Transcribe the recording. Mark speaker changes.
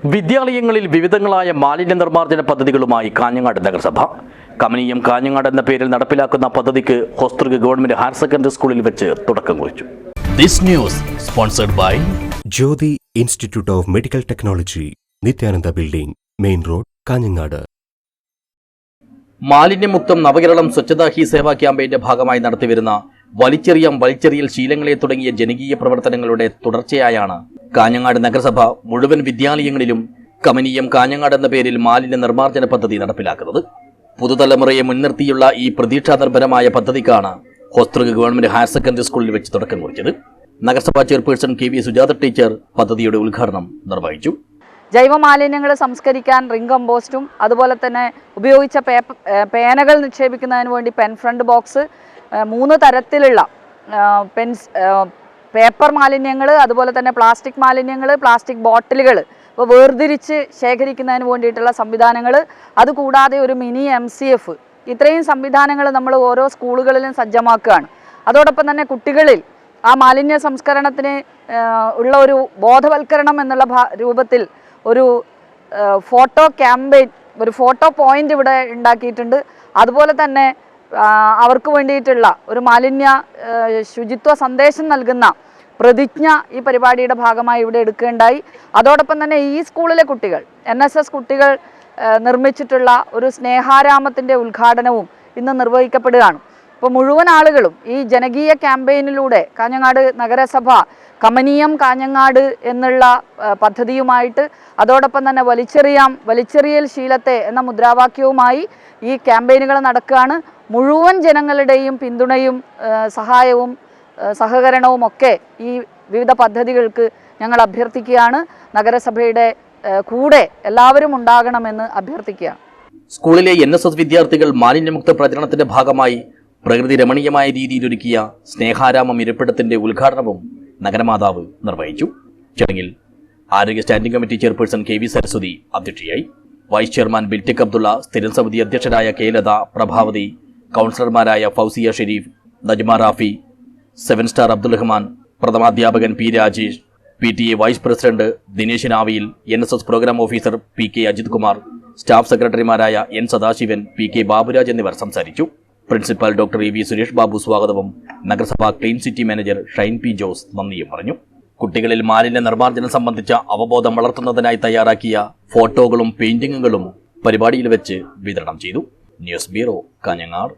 Speaker 1: വിദ്യാലയങ്ങളിൽ വിവിധങ്ങളായ മാലിന്യ നിർമ്മാർജ്ജന പദ്ധതികളുമായി കാഞ്ഞങ്ങാട് നഗരസഭ. കമനീയം കാഞ്ഞങ്ങാട് എന്ന പേരിൽ നടപ്പിലാക്കുന്ന പദ്ധതിക്ക് ഹോസ്തൃക ഗവൺമെന്റ് ഹയർ സെക്കൻഡറി സ്കൂളിൽ വെച്ച് തുടക്കം കുറിച്ചു.
Speaker 2: This news sponsored by
Speaker 3: Jyoti Institute of Medical Technology, Nityananda Building, Main Road, Kanhangad.
Speaker 1: Malinyamuktham Navakeralam Swachhata Hi Seva ക്യാമ്പയിന്റെ ഭാഗമായി നടത്തിവരുന്ന വലിച്ചെറിയൽ ശീലങ്ങളെ തുടങ്ങിയ ജനകീയ പ്രവർത്തനങ്ങളുടെ തുടർച്ചയായാണ് കാഞ്ഞങ്ങാട് നഗരസഭ മുഴുവൻ വിദ്യാലയങ്ങളിലും കമനീയം കാഞ്ഞങ്ങാട് എന്ന പേരിൽ മാലിന്യ നിർമ്മാർജ്ജന പദ്ധതി നടപ്പിലാക്കുന്നത്. പുതുതലമുറയെ മുൻനിർത്തിയുള്ള ഈ പ്രതീക്ഷാനിർഭരമായ പദ്ധതിക്കാണ് ഹോസ്തൃക ഗവൺമെന്റ് ഹയർ സെക്കൻഡറി സ്കൂളിൽ വെച്ച് തുടക്കം കുറിച്ചത്. നഗരസഭാ ചെയർപേഴ്സൺ KV സുജാത ടീച്ചർ പദ്ധതിയുടെ ഉദ്ഘാടനം നിർവഹിച്ചു.
Speaker 4: ജൈവമാലിന്യങ്ങൾ സംസ്കരിക്കാൻ റിംഗ് കമ്പോസ്റ്റും അതുപോലെ തന്നെ ഉപയോഗിച്ച പേനകൾ നിക്ഷേപിക്കുന്നതിന് വേണ്ടി പെൻ ഫ്രണ്ട് ബോക്സ്, 3 തരത്തിലുള്ള പേപ്പർ മാലിന്യങ്ങൾ, അതുപോലെ തന്നെ പ്ലാസ്റ്റിക് മാലിന്യങ്ങൾ, പ്ലാസ്റ്റിക് ബോട്ടിലുകൾ ഇപ്പോൾ വേർതിരിച്ച് ശേഖരിക്കുന്നതിന് വേണ്ടിയിട്ടുള്ള സംവിധാനങ്ങൾ, അതുകൂടാതെ ഒരു മിനി MCF, ഇത്രയും സംവിധാനങ്ങൾ നമ്മൾ ഓരോ സ്കൂളുകളിലും സജ്ജമാക്കുകയാണ്. അതോടൊപ്പം തന്നെ കുട്ടികളിൽ ആ മാലിന്യ സംസ്കരണത്തിന് ഉള്ള ഒരു ബോധവൽക്കരണം എന്നുള്ള രൂപത്തിൽ ഒരു ഫോട്ടോ ക്യാമ്പയിൻ, ഒരു ഫോട്ടോ പോയിന്റ് ഇവിടെ ഉണ്ടാക്കിയിട്ടുണ്ട്. അതുപോലെ തന്നെ അവർക്ക് വേണ്ടിയിട്ടുള്ള ഒരു മാലിന്യ ശുചിത്വ സന്ദേശം നൽകുന്ന പ്രതിജ്ഞ ഈ പരിപാടിയുടെ ഭാഗമായി ഇവിടെ എടുക്കുകയുണ്ടായി. അതോടൊപ്പം തന്നെ ഈ സ്കൂളിലെ കുട്ടികൾ, NSS കുട്ടികൾ നിർമ്മിച്ചിട്ടുള്ള ഒരു സ്നേഹാരാമത്തിൻ്റെ ഉദ്ഘാടനവും ഇന്ന് നിർവഹിക്കപ്പെടുകയാണ്. ഇപ്പോൾ മുഴുവൻ ആളുകളും ഈ ജനകീയ ക്യാമ്പയിനിലൂടെ കാഞ്ഞങ്ങാട് നഗരസഭ കമനീയം കാഞ്ഞങ്ങാട് എന്നുള്ള പദ്ധതിയുമായിട്ട്, അതോടൊപ്പം തന്നെ വലിച്ചെറിയൽ ശീലത്തെ എന്ന മുദ്രാവാക്യവുമായി ഈ ക്യാമ്പയിനുകൾ നടക്കുകയാണ്. മുഴുവൻ ജനങ്ങളുടെയും പിന്തുണയും സഹായവും സഹകരണവും ഒക്കെ ഈ വിവിധ പദ്ധതികൾക്ക് ഞങ്ങൾ അഭ്യർത്ഥിക്കുകയാണ്. നഗരസഭയുടെ കൂടെ എല്ലാവരും ഉണ്ടാകണമെന്ന് അഭ്യർത്ഥിക്കുകയാണ്.
Speaker 1: സ്കൂളിലെ NSS വിദ്യാർത്ഥികൾ മാലിന്യമുക്ത പ്രചരണത്തിന്റെ ഭാഗമായി പ്രകൃതി രമണീയമായ രീതിയിലൊരുക്കിയ സ്നേഹാരാമം ഇരിപ്പിടത്തിന്റെ ഉദ്ഘാടനവും നഗരമാതാവ് നിർവഹിച്ചു. ചടങ്ങിൽ ആരോഗ്യ standing committee chairperson KV Saraswathi അധ്യക്ഷയായി. വൈസ് ചെയർമാൻ ബിൽറ്റിക് അബ്ദുള്ള, സ്ഥിരം സമിതി അധ്യക്ഷരായ KLത, പ്രഭാവതി, കൗൺസിലർമാരായ ഫൗസിയ ഷെരീഫ്, നജ്മ റാഫി, 7 സ്റ്റാർ അബ്ദുൽ റഹ്മാൻ, പ്രഥമാധ്യാപകൻ P Rajesh, PTA vice president Dinesh Naviyil, NSS program officer PK Ajith Kumar, staff സെക്രട്ടറിമാരായ N സദാശിവൻ, PK ബാബുരാജ് എന്നിവർ സംസാരിച്ചു. Principal doctor EV Suresh Babu സ്വാഗതവും നഗരസഭാ clean city manager Shine P Jose നന്ദിയും പറഞ്ഞു. കുട്ടികളിൽ മാലിന്യ നിർമ്മാർജ്ജനം സംബന്ധിച്ച അവബോധം വളർത്തുന്നതിനായി തയ്യാറാക്കിയ ഫോട്ടോകളും പെയിന്റിങ്ങുകളും പരിപാടിയിൽ വെച്ച് വിതരണം ചെയ്തു. News bureau, Kanhangad.